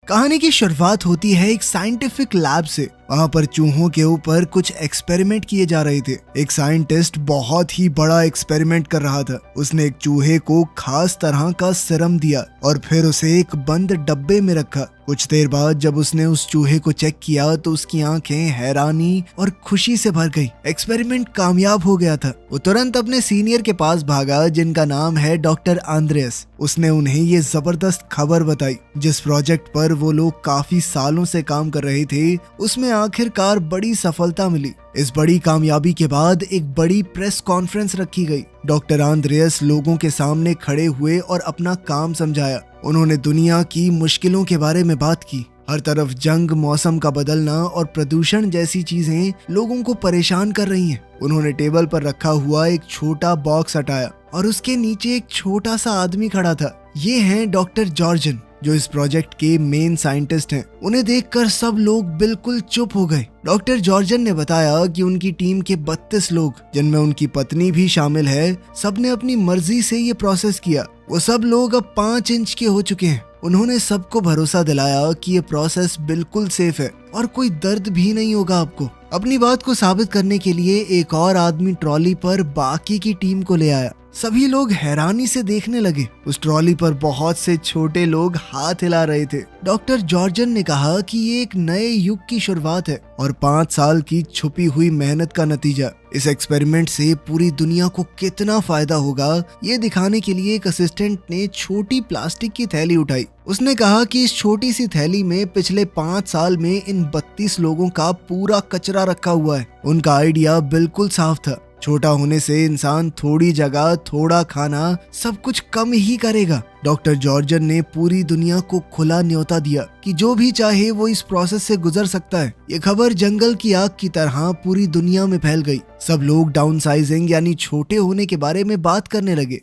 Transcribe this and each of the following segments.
कहानी की शुरुआत होती है एक साइंटिफिक लैब से। वहाँ पर चूहों के ऊपर कुछ एक्सपेरिमेंट किए जा रहे थे। एक साइंटिस्ट बहुत ही बड़ा एक्सपेरिमेंट कर रहा था। उसने एक चूहे को खास तरह का सीरम दिया और फिर उसे एक बंद डब्बे में रखा। कुछ देर बाद जब उसने उस चूहे को चेक किया तो उसकी आंखें हैरानी और खुशी से भर गई। एक्सपेरिमेंट कामयाब हो गया था। वो तुरंत अपने सीनियर के पास भागा जिनका नाम है डॉक्टर आंद्रेस। उसने उन्हें ये जबरदस्त खबर बताई। जिस प्रोजेक्ट पर वो लोग काफी सालों से काम कर रहे थे उसमें आखिरकार बड़ी सफलता मिली। इस बड़ी कामयाबी के बाद एक बड़ी प्रेस कॉन्फ्रेंस रखी गई। डॉक्टर आंद्रेस लोगों के सामने खड़े हुए और अपना काम समझाया। उन्होंने दुनिया की मुश्किलों के बारे में बात की। हर तरफ जंग, मौसम का बदलना और प्रदूषण जैसी चीजें लोगों को परेशान कर रही हैं। उन्होंने टेबल पर रखा हुआ एक छोटा बॉक्स हटाया और उसके नीचे एक छोटा सा आदमी खड़ा था। ये हैं डॉक्टर जॉर्जन, जो इस प्रोजेक्ट के मेन साइंटिस्ट हैं। उन्हें देखकर सब लोग बिल्कुल चुप हो गए। डॉक्टर जॉर्जन ने बताया कि उनकी टीम के 32 लोग, जिनमें उनकी पत्नी भी शामिल है, सबने अपनी मर्जी से ये प्रोसेस किया। वो सब लोग अब 5 इंच के हो चुके हैं। उन्होंने सबको भरोसा दिलाया कि ये प्रोसेस बिल्कुल सेफ है और कोई दर्द भी नहीं होगा आपको। अपनी बात को साबित करने के लिए एक और आदमी ट्रॉली पर बाकी की टीम को ले आया। सभी लोग हैरानी से देखने लगे। उस ट्रॉली पर बहुत से छोटे लोग हाथ हिला रहे थे। डॉक्टर जॉर्जन ने कहा कि ये एक नए युग की शुरुआत है और 5 साल की छुपी हुई मेहनत का नतीजा। इस एक्सपेरिमेंट से पूरी दुनिया को कितना फायदा होगा ये दिखाने के लिए एक असिस्टेंट ने छोटी प्लास्टिक की थैली उठाई। उसने कहा कि इस छोटी सी थैली में पिछले 5 साल में इन 32 लोगों का पूरा कचरा रखा हुआ है। उनका आइडिया बिल्कुल साफ था। छोटा होने से इंसान थोड़ी जगह, थोड़ा खाना, सब कुछ कम ही करेगा। डॉक्टर जॉर्जन ने पूरी दुनिया को खुला न्योता दिया कि जो भी चाहे वो इस प्रोसेस से गुजर सकता है। ये खबर जंगल की आग की तरह पूरी दुनिया में फैल गई। सब लोग डाउनसाइजिंग यानी छोटे होने के बारे में बात करने लगे।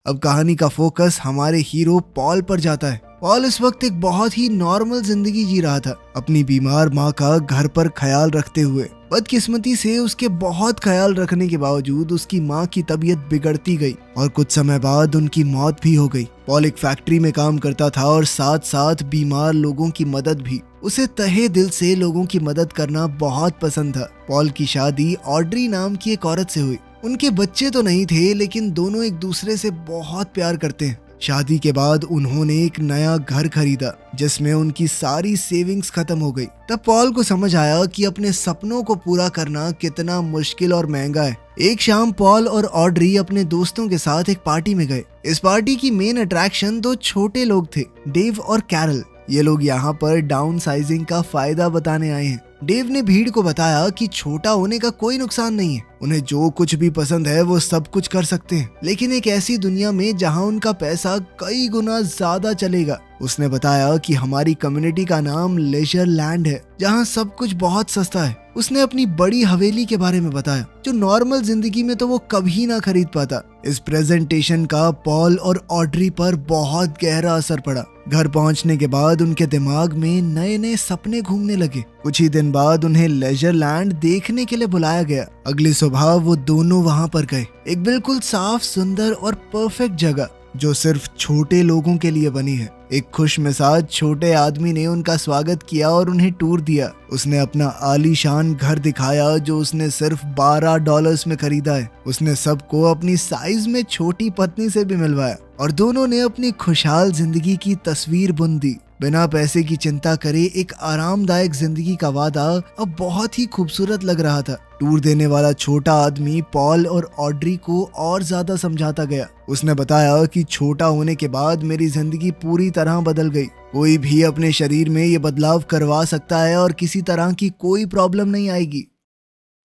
अब कहानी का फोकस हमारे हीरो पॉल पर जाता है। पॉल इस वक्त एक बहुत ही नॉर्मल जिंदगी जी रहा था, अपनी बीमार माँ का घर पर ख्याल रखते हुए। बदकिस्मती से उसके बहुत ख्याल रखने के बावजूद उसकी माँ की तबीयत बिगड़ती गई और कुछ समय बाद उनकी मौत भी हो गई। पॉल एक फैक्ट्री में काम करता था और साथ साथ बीमार लोगों की मदद भी। उसे तहे दिल से लोगों की मदद करना बहुत पसंद था। पॉल की शादी ऑड्री नाम की एक औरत से हुई। उनके बच्चे तो नहीं थे, लेकिन दोनों एक दूसरे से बहुत प्यार करते हैं। शादी के बाद उन्होंने एक नया घर खरीदा जिसमें उनकी सारी सेविंग्स खत्म हो गई। तब पॉल को समझ आया कि अपने सपनों को पूरा करना कितना मुश्किल और महंगा है। एक शाम पॉल और ऑड्री अपने दोस्तों के साथ एक पार्टी में गए। इस पार्टी की मेन अट्रैक्शन 2 छोटे लोग थे, डेव और कैरल। ये लोग यहाँ पर डाउन साइजिंग का फायदा बताने आए हैं। डेव ने भीड़ को बताया कि छोटा होने का कोई नुकसान नहीं है। उन्हें जो कुछ भी पसंद है वो सब कुछ कर सकते हैं, लेकिन एक ऐसी दुनिया में जहाँ उनका पैसा कई गुना ज्यादा चलेगा। उसने बताया कि हमारी कम्युनिटी का नाम लेजर लैंड है, जहाँ सब कुछ बहुत सस्ता है। उसने अपनी बड़ी हवेली के बारे में बताया, जो नॉर्मल जिंदगी में तो वो कभी ना खरीद पाता। इस प्रेजेंटेशन का पॉल और ऑड्री पर बहुत गहरा असर पड़ा। घर पहुंचने के बाद उनके दिमाग में नए नए सपने घूमने लगे। कुछ ही दिन बाद उन्हें लेजर लैंड देखने के लिए बुलाया गया। अगली सुबह वो दोनों वहां पर गए। एक बिल्कुल साफ, सुंदर और परफेक्ट जगह जो सिर्फ छोटे लोगों के लिए बनी है। एक खुश मिजाज छोटे आदमी ने उनका स्वागत किया और उन्हें टूर दिया। उसने अपना आलीशान घर दिखाया जो उसने सिर्फ $12 में खरीदा है। उसने सबको अपनी साइज में छोटी पत्नी से भी मिलवाया और दोनों ने अपनी खुशहाल जिंदगी की तस्वीर बुन दी। बिना पैसे की चिंता करे एक आरामदायक जिंदगी का वादा अब बहुत ही खूबसूरत लग रहा था। टूर देने वाला छोटा आदमी पॉल और ऑड्री को और ज्यादा समझाता गया। उसने बताया कि छोटा होने के बाद मेरी जिंदगी पूरी तरह बदल गई। कोई भी अपने शरीर में ये बदलाव करवा सकता है और किसी तरह की कोई प्रॉब्लम नहीं आएगी।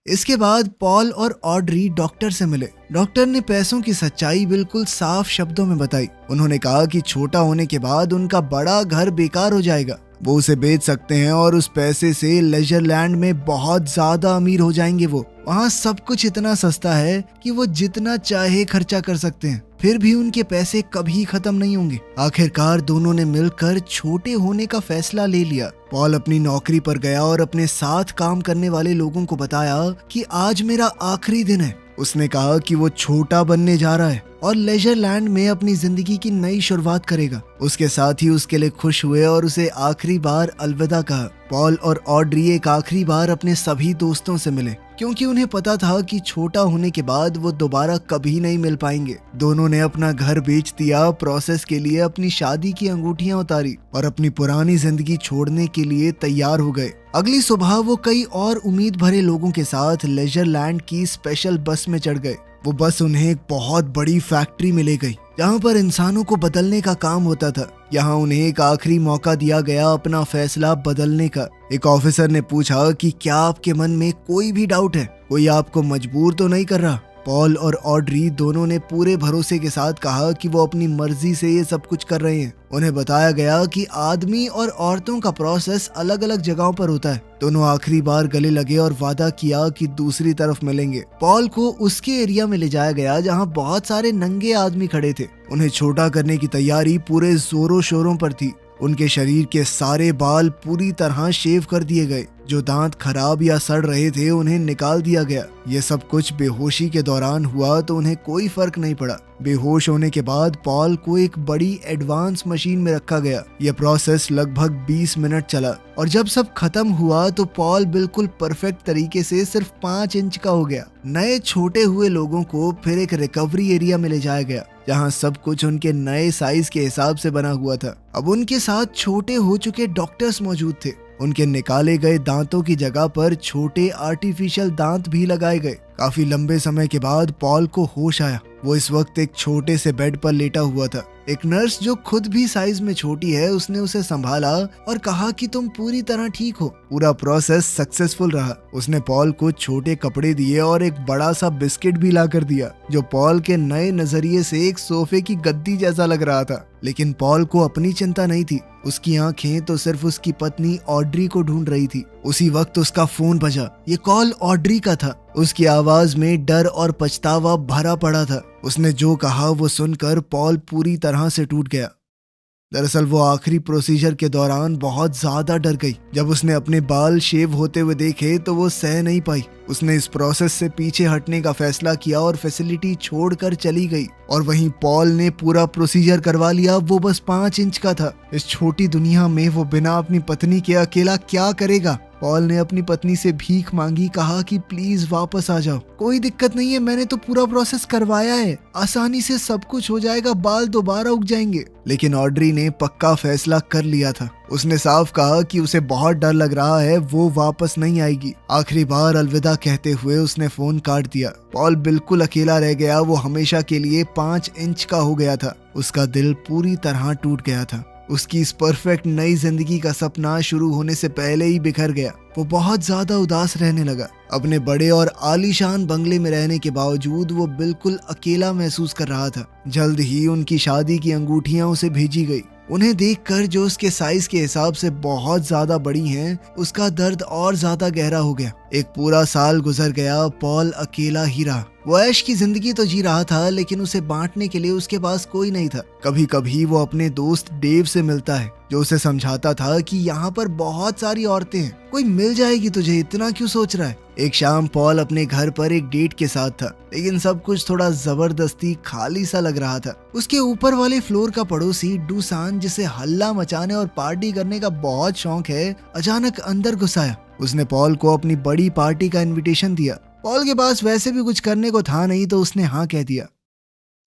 इसके बाद पॉल और ऑड्री डॉक्टर से मिले। डॉक्टर ने पैसों की सच्चाई बिल्कुल साफ शब्दों में बताई। उन्होंने कहा कि छोटा होने के बाद उनका बड़ा घर बेकार हो जाएगा। वो उसे बेच सकते हैं और उस पैसे से लेजर लैंड में बहुत ज्यादा अमीर हो जाएंगे। वो वहाँ सब कुछ इतना सस्ता है कि वो जितना चाहे खर्चा कर सकते हैं, फिर भी उनके पैसे कभी खत्म नहीं होंगे। आखिरकार दोनों ने मिलकर छोटे होने का फैसला ले लिया। पॉल अपनी नौकरी पर गया और अपने साथ काम करने वाले लोगों को बताया कि आज मेरा आखिरी दिन है। उसने कहा कि वो छोटा बनने जा रहा है और लेजरलैंड में अपनी जिंदगी की नई शुरुआत करेगा। उसके साथ ही उसके लिए खुश हुए और उसे आखिरी बार अलविदा कहा। पॉल और ऑड्री एक आखिरी बार अपने सभी दोस्तों से मिले, क्योंकि उन्हें पता था कि छोटा होने के बाद वो दोबारा कभी नहीं मिल पाएंगे। दोनों ने अपना घर बेच दिया, प्रोसेस के लिए अपनी शादी की अंगूठियां उतारी और अपनी पुरानी जिंदगी छोड़ने के लिए तैयार हो गए। अगली सुबह वो कई और उम्मीद भरे लोगों के साथ लेजरलैंड की स्पेशल बस में चढ़ गए। वो बस उन्हें एक बहुत बड़ी फैक्ट्री में ले गई, जहाँ पर इंसानों को बदलने का काम होता था। यहाँ उन्हें एक आखिरी मौका दिया गया अपना फैसला बदलने का। एक ऑफिसर ने पूछा कि क्या आपके मन में कोई भी डाउट है? कोई आपको मजबूर तो नहीं कर रहा? पॉल और ऑड्री दोनों ने पूरे भरोसे के साथ कहा कि वो अपनी मर्जी से ये सब कुछ कर रहे हैं। उन्हें बताया गया कि आदमी और औरतों का प्रोसेस अलग अलग जगहों पर होता है। दोनों आखिरी बार गले लगे और वादा किया कि दूसरी तरफ मिलेंगे। पॉल को उसके एरिया में ले जाया गया जहां बहुत सारे नंगे आदमी खड़े थे। उन्हें छोटा करने की तैयारी पूरे जोरों शोरों पर थी। उनके शरीर के सारे बाल पूरी तरह शेव कर दिए गए। जो दांत खराब या सड़ रहे थे उन्हें निकाल दिया गया। ये सब कुछ बेहोशी के दौरान हुआ तो उन्हें कोई फर्क नहीं पड़ा। बेहोश होने के बाद पॉल को एक बड़ी एडवांस मशीन में रखा गया। यह प्रोसेस लगभग 20 मिनट चला और जब सब खत्म हुआ तो पॉल बिल्कुल परफेक्ट तरीके से सिर्फ 5 इंच का हो गया। नए छोटे हुए लोगों को फिर एक रिकवरी एरिया में ले जाया गया, जहाँ सब कुछ उनके नए साइज के हिसाब से बना हुआ था। अब उनके साथ छोटे हो चुके डॉक्टर्स मौजूद थे। उनके निकाले गए दांतों की जगह पर छोटे आर्टिफिशियल दांत भी लगाए गए। काफी लंबे समय के बाद पॉल को होश आया। वो इस वक्त एक छोटे से बेड पर लेटा हुआ था। एक नर्स जो खुद भी साइज में छोटी है, उसने उसे संभाला और कहा कि तुम पूरी तरह ठीक हो। पूरा प्रोसेस सक्सेसफुल रहा। उसने पॉल को छोटे कपड़े दिए और एक बड़ा सा बिस्किट भी ला कर दिया, जो पॉल के नए नजरिए से एक सोफे की गद्दी जैसा लग रहा था। लेकिन पॉल को अपनी चिंता नहीं थी। उसकी आंखें तो सिर्फ उसकी पत्नी ऑड्री को ढूंढ रही थी। उसी वक्त उसका फोन बजा। ये कॉल ऑड्री का था। उसकी आवाज में डर और पछतावा भरा पड़ा था। उसने जो कहा वो सुनकर पॉल पूरी तरह से टूट गया। दरअसल वो आखिरी प्रोसीजर के दौरान बहुत ज्यादा डर गई। जब उसने अपने बाल शेव होते हुए देखे तो वो सह नहीं पाई। उसने इस प्रोसेस से पीछे हटने का फैसला किया और फैसिलिटी छोड़कर चली गई। और वहीं पॉल ने पूरा प्रोसीजर करवा लिया। वो बस 5 इंच का था। इस छोटी दुनिया में वो बिना अपनी पत्नी के अकेला क्या करेगा? पॉल ने अपनी पत्नी से भीख मांगी, कहा कि प्लीज वापस आ जाओ। कोई दिक्कत नहीं है, मैंने तो पूरा प्रोसेस करवाया है, आसानी से सब कुछ हो जाएगा, बाल दोबारा उग जाएंगे। लेकिन ऑड्री ने पक्का फैसला कर लिया था। उसने साफ कहा कि उसे बहुत डर लग रहा है, वो वापस नहीं आएगी। आखिरी बार अलविदा कहते हुए उसने फोन काट दिया। पॉल बिल्कुल अकेला रह गया। वो हमेशा के लिए 5 इंच का हो गया था। उसका दिल पूरी तरह टूट गया था। उसकी इस परफेक्ट नई जिंदगी का सपना शुरू होने से पहले ही बिखर गया। वो बहुत ज्यादा उदास रहने लगा। अपने बड़े और आलीशान बंगले में रहने के बावजूद वो बिल्कुल अकेला महसूस कर रहा था। जल्द ही उनकी शादी की अंगूठियां उसे भेजी गई। उन्हें देखकर, जो उसके साइज के हिसाब से बहुत ज्यादा बड़ी हैं, उसका दर्द और ज्यादा गहरा हो गया। एक पूरा साल गुजर गया। पॉल अकेला ही रहा। वो ऐश की जिंदगी तो जी रहा था, लेकिन उसे बांटने के लिए उसके पास कोई नहीं था। कभी कभी वो अपने दोस्त डेव से मिलता है, जो उसे समझाता था कि यहाँ पर बहुत सारी औरतें हैं, कोई मिल जाएगी तुझे, इतना क्यों सोच रहा है। एक शाम पॉल अपने घर पर एक डेट के साथ था, लेकिन सब कुछ थोड़ा जबरदस्ती खाली सा लग रहा था। उसके ऊपर वाले फ्लोर का पड़ोसी डूसान, जिसे हल्ला मचाने और पार्टी करने का बहुत शौक है, अचानक अंदर घुस आया। उसने पॉल को अपनी बड़ी पार्टी का इनविटेशन दिया। पॉल के पास वैसे भी कुछ करने को था नहीं, तो उसने हाँ कह दिया।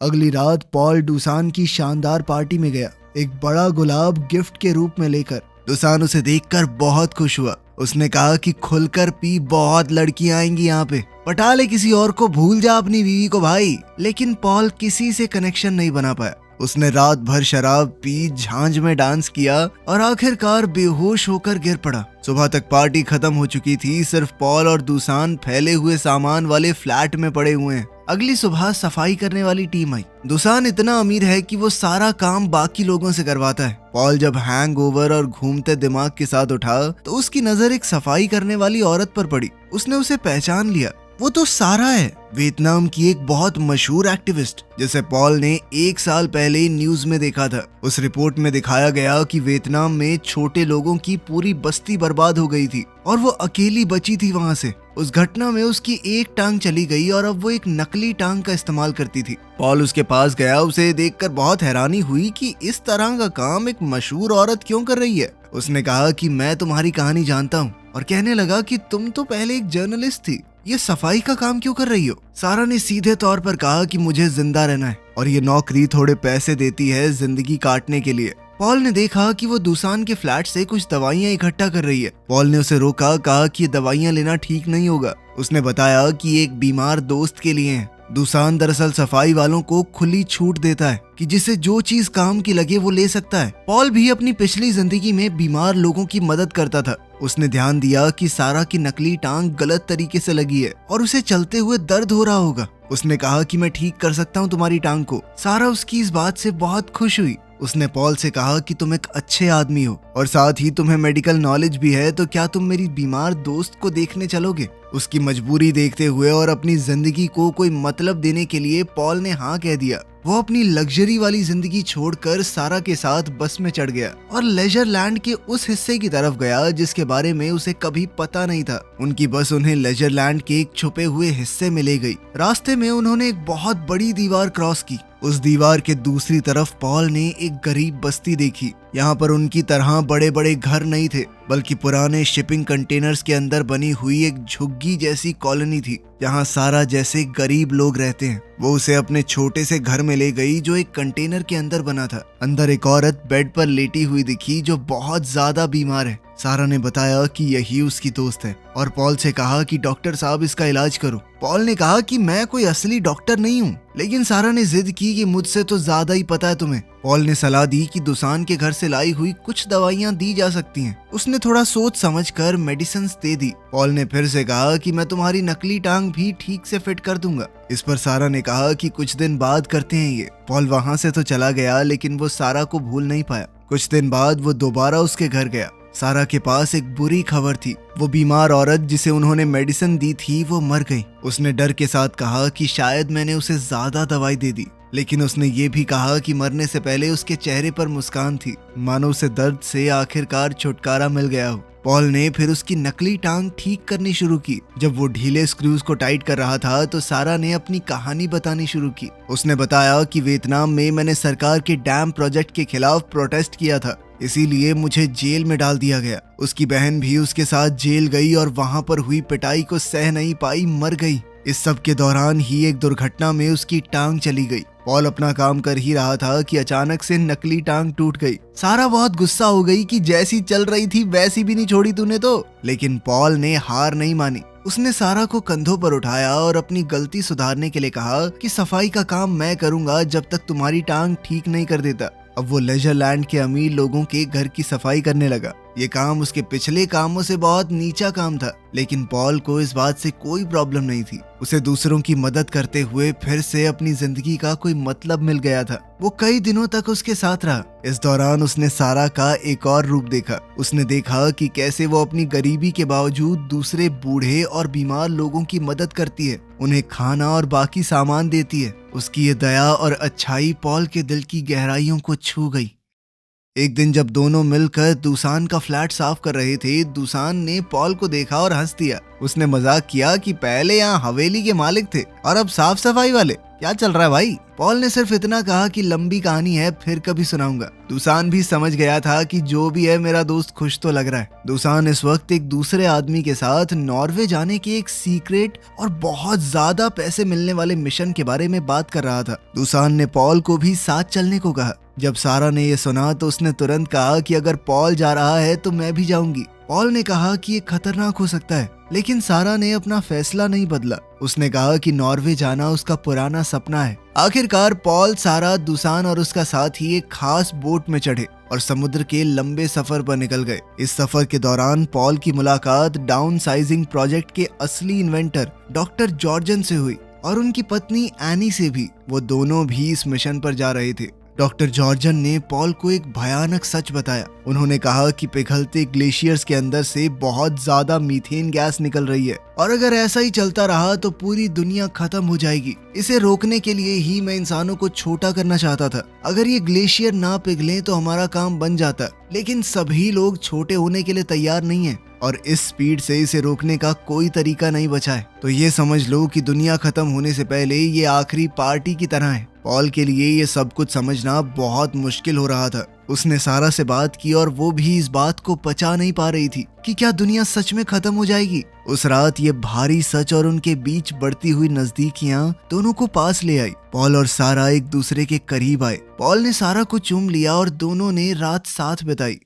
अगली रात पॉल डूसान की शानदार पार्टी में गया, एक बड़ा गुलाब गिफ्ट के रूप में लेकर। डूसान उसे देखकर बहुत खुश हुआ। उसने कहा कि खुलकर पी, बहुत लड़कियां आएंगी यहाँ पे, पटा ले किसी और को, भूल जा अपनी बीवी को भाई। लेकिन पॉल किसी से कनेक्शन नहीं बना पाया। उसने रात भर शराब पी, झांझ में डांस किया और आखिरकार बेहोश होकर गिर पड़ा। सुबह तक पार्टी खत्म हो चुकी थी। सिर्फ पॉल और डूसान फैले हुए सामान वाले फ्लैट में पड़े हुए हैं। अगली सुबह सफाई करने वाली टीम आई। डूसान इतना अमीर है कि वो सारा काम बाकी लोगों से करवाता है। पॉल जब हैंगओवर और घूमते दिमाग के साथ उठा तो उसकी नजर एक सफाई करने वाली औरत पर पड़ी। उसने उसे पहचान लिया। वो तो सारा है, वियतनाम की एक बहुत मशहूर एक्टिविस्ट जिसे पॉल ने 1 साल पहले न्यूज में देखा था। उस रिपोर्ट में दिखाया गया कि वियतनाम में छोटे लोगों की पूरी बस्ती बर्बाद हो गई थी और वो अकेली बची थी वहां से। उस घटना में उसकी एक टांग चली गई और अब वो एक नकली टांग का इस्तेमाल करती थी। पॉल उसके पास गया, उसे देखकर बहुत हैरानी हुई कि इस तरह का काम एक मशहूर औरत क्यों कर रही है। उसने कहा कि मैं तुम्हारी कहानी जानता हूँ और कहने लगा कि तुम तो पहले एक जर्नलिस्ट थी, ये सफाई का काम क्यों कर रही हो। सारा ने सीधे तौर पर कहा कि मुझे जिंदा रहना है और ये नौकरी थोड़े पैसे देती है जिंदगी काटने के लिए। पॉल ने देखा कि वो दुसान के फ्लैट से कुछ दवाइयां इकट्ठा कर रही है। पॉल ने उसे रोका, कहा कि ये दवाइयां लेना ठीक नहीं होगा। उसने बताया कि एक बीमार दोस्त के लिए है। दुसान दरअसल सफाई वालों को खुली छूट देता है कि जिसे जो चीज काम की लगे वो ले सकता है। पॉल भी अपनी पिछली जिंदगी में बीमार लोगों की मदद करता था। उसने ध्यान दिया कि सारा की नकली टांग गलत तरीके से लगी है और उसे चलते हुए दर्द हो रहा होगा। उसने कहा कि मैं ठीक कर सकता हूँ तुम्हारी टांग को। सारा उसकी इस बात से बहुत खुश हुई। उसने पॉल से कहा कि तुम एक अच्छे आदमी हो और साथ ही तुम्हें मेडिकल नॉलेज भी है, तो क्या तुम मेरी बीमार दोस्त को देखने चलोगे। उसकी मजबूरी देखते हुए और अपनी जिंदगी को कोई मतलब देने के लिए पॉल ने हाँ कह दिया। वो अपनी लग्जरी वाली जिंदगी छोड़कर सारा के साथ बस में चढ़ गया और लेजर लैंड के उस हिस्से की तरफ गया जिसके बारे में उसे कभी पता नहीं था। उनकी बस उन्हें लेजर लैंड के एक छुपे हुए हिस्से में ले गई। रास्ते में उन्होंने एक बहुत बड़ी दीवार क्रॉस की। उस दीवार के दूसरी तरफ पॉल ने एक गरीब बस्ती देखी। यहाँ पर उनकी तरह बड़े बड़े घर नहीं थे, बल्कि पुराने शिपिंग कंटेनर्स के अंदर बनी हुई एक झुग्गी जैसी कॉलोनी थी जहाँ सारा जैसे गरीब लोग रहते हैं। वो उसे अपने छोटे से घर में ले गई जो एक कंटेनर के अंदर बना था। अंदर एक औरत बेड पर लेटी हुई दिखी जो बहुत ज्यादा बीमार है। सारा ने बताया कि यही उसकी दोस्त है और पॉल से कहा कि डॉक्टर साहब इसका इलाज करो। पॉल ने कहा कि मैं कोई असली डॉक्टर नहीं हूँ, लेकिन सारा ने जिद की कि मुझसे तो ज्यादा ही पता है तुम्हें। पॉल ने सलाह दी कि दुसान के घर से लाई हुई कुछ दवाइयाँ दी जा सकती हैं। उसने थोड़ा सोच समझकर मेडिसिन दे दी। पॉल ने फिर से कहा कि मैं तुम्हारी नकली टांग भी ठीक से फिट कर दूंगा। इस पर सारा ने कहा कि कुछ दिन बाद करते हैं ये। पॉल वहाँ से तो चला गया, लेकिन वो सारा को भूल नहीं पाया। कुछ दिन बाद वो दोबारा उसके घर गया। सारा के पास एक बुरी खबर थी। वो बीमार औरत जिसे उन्होंने मेडिसिन दी थी वो मर गई। उसने डर के साथ कहा कि शायद मैंने उसे ज्यादा दवाई दे दी, लेकिन उसने ये भी कहा कि मरने से पहले उसके चेहरे पर मुस्कान थी, मानो उसे दर्द से आखिरकार छुटकारा मिल गया हो। पॉल ने फिर उसकी नकली टांग ठीक करनी शुरू की। जब वो ढीले स्क्रूज को टाइट कर रहा था तो सारा ने अपनी कहानी बतानी शुरू की। उसने बताया कि वियतनाम में मैंने सरकार के डैम प्रोजेक्ट के खिलाफ प्रोटेस्ट किया था, इसीलिए मुझे जेल में डाल दिया गया। उसकी बहन भी उसके साथ जेल गई और वहां पर हुई पिटाई को सह नहीं पाई, मर गई। इस सब के दौरान ही एक दुर्घटना में उसकी टांग चली गई। पॉल अपना काम कर ही रहा था कि अचानक से नकली टांग टूट गई। सारा बहुत गुस्सा हो गई कि जैसी चल रही थी वैसी भी नहीं छोड़ी तूने तो। लेकिन पॉल ने हार नहीं मानी। उसने सारा को कंधों पर उठाया और अपनी गलती सुधारने के लिए कहा कि सफाई का काम मैं करूंगा जब तक तुम्हारी टांग ठीक नहीं कर देता। अब वो लेजर लैंड के अमीर लोगों के घर की सफाई करने लगा। ये काम उसके पिछले कामों से बहुत नीचा काम था, लेकिन पॉल को इस बात से कोई प्रॉब्लम नहीं थी। उसे दूसरों की मदद करते हुए फिर से अपनी जिंदगी का कोई मतलब मिल गया था। वो कई दिनों तक उसके साथ रहा। इस दौरान उसने सारा का एक और रूप देखा। उसने देखा कि कैसे वो अपनी गरीबी के बावजूद दूसरे बूढ़े और बीमार लोगों की मदद करती है, उन्हें खाना और बाकी सामान देती है। उसकी ये दया और अच्छाई पॉल के दिल की गहराइयों को छू गई। एक दिन जब दोनों मिलकर दुसान का फ्लैट साफ कर रहे थे, दुसान ने पॉल को देखा और हंस दिया। उसने मजाक किया कि पहले यहाँ हवेली के मालिक थे और अब साफ सफाई वाले, क्या चल रहा है भाई। पॉल ने सिर्फ इतना कहा कि लंबी कहानी है, फिर कभी सुनाऊंगा। दुसान भी समझ गया था कि जो भी है मेरा दोस्त खुश तो लग रहा है। दुसान इस वक्त एक दूसरे आदमी के साथ नॉर्वे जाने के एक सीक्रेट और बहुत ज्यादा पैसे मिलने वाले मिशन के बारे में बात कर रहा था। दुसान ने पॉल को भी साथ चलने को कहा। जब सारा ने ये सुना तो उसने तुरंत कहा कि अगर पॉल जा रहा है तो मैं भी जाऊंगी। पॉल ने कहा कि ये खतरनाक हो सकता है, लेकिन सारा ने अपना फैसला नहीं बदला। उसने कहा कि नॉर्वे जाना उसका पुराना सपना है। आखिरकार पॉल, सारा, दुसान और उसका साथी एक खास बोट में चढ़े और समुद्र के लंबे सफर पर निकल गए। इस सफर के दौरान पॉल की मुलाकात डाउन साइजिंग प्रोजेक्ट के असली इन्वेंटर डॉक्टर जॉर्जन से हुई और उनकी पत्नी एनी से भी। वो दोनों भी इस मिशन पर जा रहे थे। डॉक्टर जॉर्जन ने पॉल को एक भयानक सच बताया। उन्होंने कहा कि पिघलते ग्लेशियर्स के अंदर से बहुत ज्यादा मीथेन गैस निकल रही है और अगर ऐसा ही चलता रहा तो पूरी दुनिया खत्म हो जाएगी। इसे रोकने के लिए ही मैं इंसानों को छोटा करना चाहता था। अगर ये ग्लेशियर ना पिघले तो हमारा काम बन जाता, लेकिन सभी लोग छोटे होने के लिए तैयार नहीं है और इस स्पीड से इसे रोकने का कोई तरीका नहीं बचा है। तो ये समझ लो कि दुनिया खत्म होने से पहले ये आखिरी पार्टी की तरह है। पॉल के लिए ये सब कुछ समझना बहुत मुश्किल हो रहा था। उसने सारा से बात की और वो भी इस बात को पचा नहीं पा रही थी कि क्या दुनिया सच में खत्म हो जाएगी। उस रात ये भारी सच और उनके बीच बढ़ती हुई नजदीकियां दोनों को पास ले आई। पॉल और सारा एक दूसरे के करीब आए। पॉल ने सारा को चूम लिया और दोनों ने रात साथ बिताई।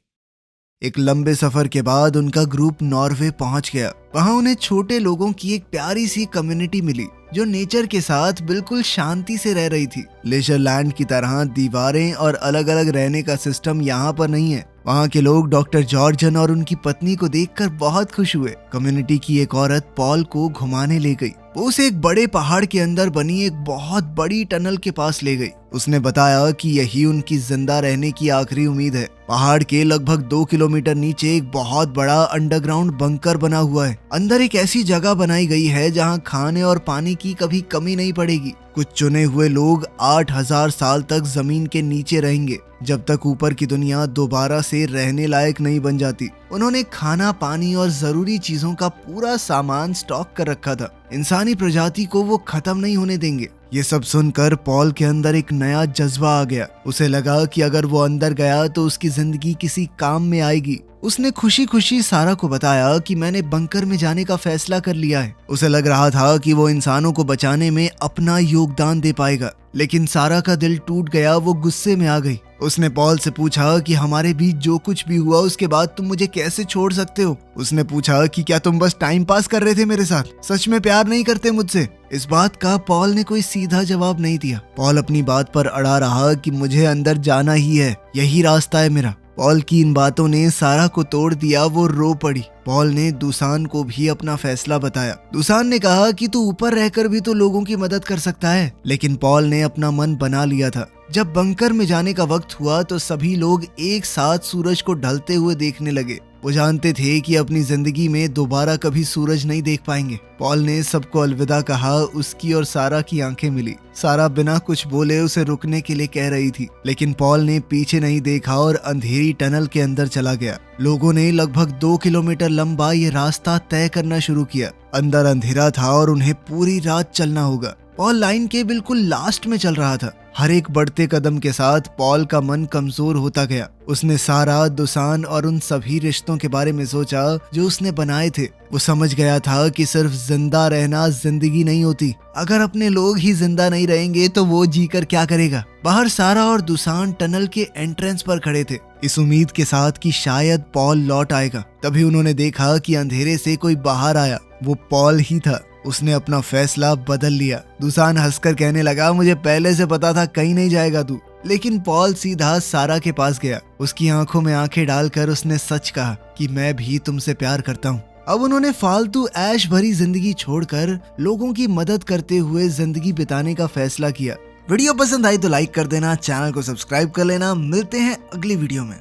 एक लंबे सफर के बाद उनका ग्रुप नॉर्वे पहुंच गया। वहां उन्हें छोटे लोगों की एक प्यारी सी कम्युनिटी मिली जो नेचर के साथ बिल्कुल शांति से रह रही थी। लेजरलैंड की तरह दीवारें और अलग अलग रहने का सिस्टम यहाँ पर नहीं है। वहाँ के लोग डॉक्टर जॉर्जन और उनकी पत्नी को देखकर बहुत खुश हुए। कम्युनिटी की एक औरत पॉल को घुमाने ले गई। वो उसे एक बड़े पहाड़ के अंदर बनी एक बहुत बड़ी टनल के पास ले गई। उसने बताया कि यही उनकी जिंदा रहने की आखिरी उम्मीद है। पहाड़ के लगभग 2 किलोमीटर नीचे एक बहुत बड़ा अंडरग्राउंड बंकर बना हुआ है। अंदर एक ऐसी जगह बनाई गई है जहां खाने और पानी की कभी कमी नहीं पड़ेगी। कुछ चुने हुए लोग 8000 साल तक जमीन के नीचे रहेंगे जब तक ऊपर की दुनिया दोबारा से रहने लायक नहीं बन जाती। उन्होंने खाना, पानी और जरूरी चीजों का पूरा सामान स्टॉक कर रखा था। इंसानी प्रजाति को वो खत्म नहीं होने देंगे। ये सब सुनकर पॉल के अंदर एक नया जज्बा आ गया। उसे लगा कि अगर वो अंदर गया तो उसकी जिंदगी किसी काम में आएगी। उसने खुशी खुशी सारा को बताया कि मैंने बंकर में जाने का फैसला कर लिया है। उसे लग रहा था कि वो इंसानों को बचाने में अपना योगदान दे पाएगा, लेकिन सारा का दिल टूट गया। वो गुस्से में आ गई। उसने पॉल से पूछा कि हमारे बीच जो कुछ भी हुआ उसके बाद तुम मुझे कैसे छोड़ सकते हो। उसने पूछा कि क्या तुम बस टाइम पास कर रहे थे मेरे साथ, सच में प्यार नहीं करते मुझसे। इस बात का पॉल ने कोई सीधा जवाब नहीं दिया। पॉल अपनी बात पर अड़ा रहा कि मुझे अंदर जाना ही है, यही रास्ता है मेरा। पॉल की इन बातों ने सारा को तोड़ दिया। वो रो पड़ी। पॉल ने दुसान को भी अपना फैसला बताया। दुसान ने कहा कि तू ऊपर रहकर भी तो लोगों की मदद कर सकता है, लेकिन पॉल ने अपना मन बना लिया था। जब बंकर में जाने का वक्त हुआ तो सभी लोग एक साथ सूरज को ढलते हुए देखने लगे। वो जानते थे कि अपनी जिंदगी में दोबारा कभी सूरज नहीं देख पाएंगे। पॉल ने सबको अलविदा कहा। उसकी और सारा की आंखें मिली। सारा बिना कुछ बोले उसे रुकने के लिए कह रही थी, लेकिन पॉल ने पीछे नहीं देखा और अंधेरी टनल के अंदर चला गया। लोगों ने लगभग 2 किलोमीटर लंबा ये रास्ता तय करना शुरू किया। अंदर अंधेरा था और उन्हें पूरी रात चलना होगा। पॉल लाइन के बिल्कुल लास्ट में चल रहा था। हर एक बढ़ते कदम के साथ पॉल का मन कमजोर होता गया। उसने सारा, दुसान और उन सभी रिश्तों के बारे में सोचा जो उसने बनाए थे। वो समझ गया था कि सिर्फ जिंदा रहना जिंदगी नहीं होती। अगर अपने लोग ही जिंदा नहीं रहेंगे तो वो जीकर क्या करेगा। बाहर सारा और दुसान टनल के एंट्रेंस पर खड़े थे, इस उम्मीद के साथ कि शायद पॉल लौट आएगा। तभी उन्होंने देखा कि अंधेरे से कोई बाहर आया। वो पॉल ही था। उसने अपना फैसला बदल लिया। दुसान हंसकर कहने लगा, मुझे पहले से पता था कहीं नहीं जाएगा तू। लेकिन पॉल सीधा सारा के पास गया। उसकी आंखों में आंखें डालकर उसने सच कहा कि मैं भी तुमसे प्यार करता हूँ। अब उन्होंने फालतू ऐश भरी जिंदगी छोड़कर लोगों की मदद करते हुए जिंदगी बिताने का फैसला किया। वीडियो पसंद आई तो लाइक कर देना, चैनल को सब्सक्राइब कर लेना। मिलते हैं अगली वीडियो में।